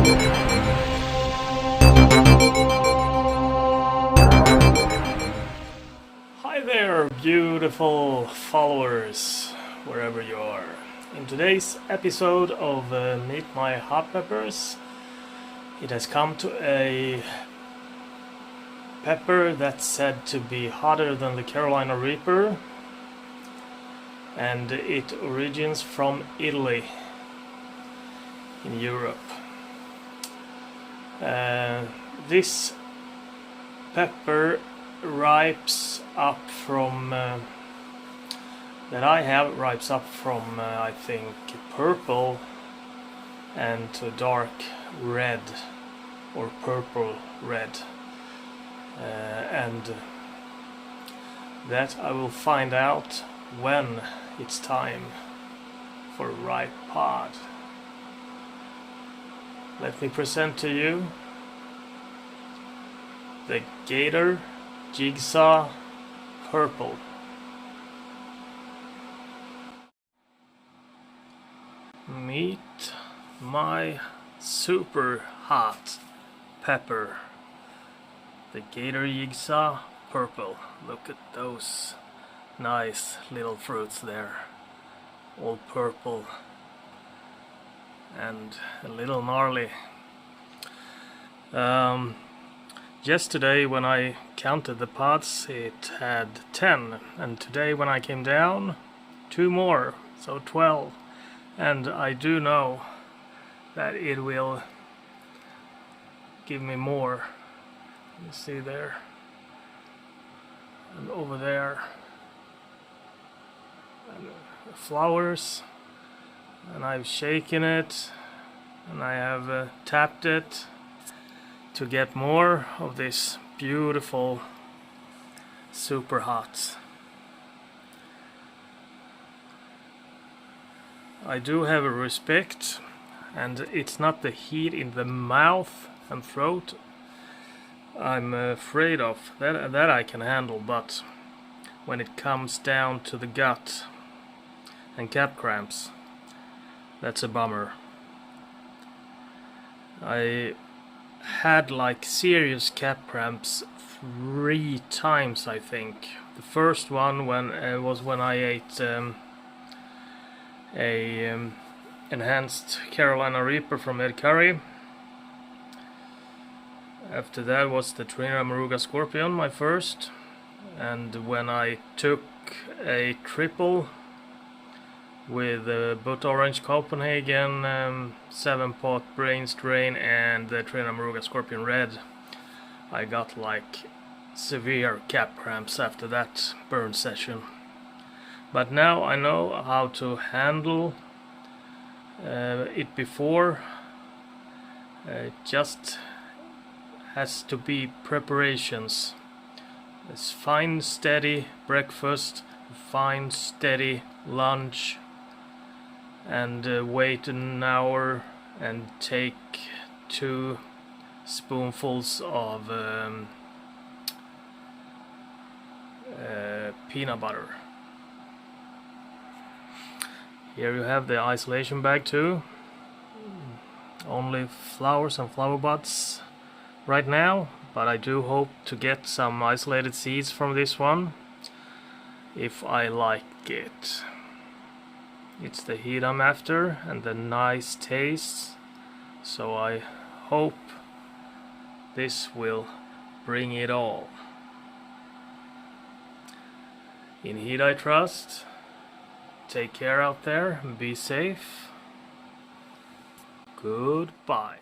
Hi there, beautiful followers, wherever you are. In today's episode of Meet My Hot Peppers, it has come to a pepper that's said to be hotter than the Carolina Reaper, and it originates from Italy in Europe. This pepper ripes up from that I have ripes up from I think purple and to dark red or purple red, and that I will find out when it's time for a ripe pod. Let me present to you the Gator Jigsaw Purple. Meet my super hot pepper, the Gator Jigsaw Purple. Look at those nice little fruits there, all purple and a little gnarly. Yesterday when I counted the pods it had 10, and today when I came down 2 more, so 12, and I do know that it will give me more. You see there and over there, and flowers, and I've shaken it and I have tapped it to get more of this beautiful super hot. I do have a respect, and it's not the heat in the mouth and throat I'm afraid of. That I can handle, but when it comes down to the gut and cap cramps, that's a bummer. I had like serious cap cramps 3 times, I think. The first one was when I ate a enhanced Carolina Reaper from Ed Curry. After that was the Trinidad Maruga Scorpion, my first, and when I took a triple with Butt Orange Copenhagen, 7-pot Brain Strain, and the Trinidad Maruga Scorpion Red, I got like severe cap cramps after that burn session. But now I know how to handle it before. It just has to be preparations. It's fine steady breakfast, fine steady lunch, and wait an hour and take 2 spoonfuls of peanut butter. Here you have the isolation bag too. Only flowers and flower buds right now, but I do hope to get some isolated seeds from this one if I like it. It's the heat I'm after and the nice taste, so I hope this will bring it all. In heat I trust. Take care out there and be safe. Goodbye.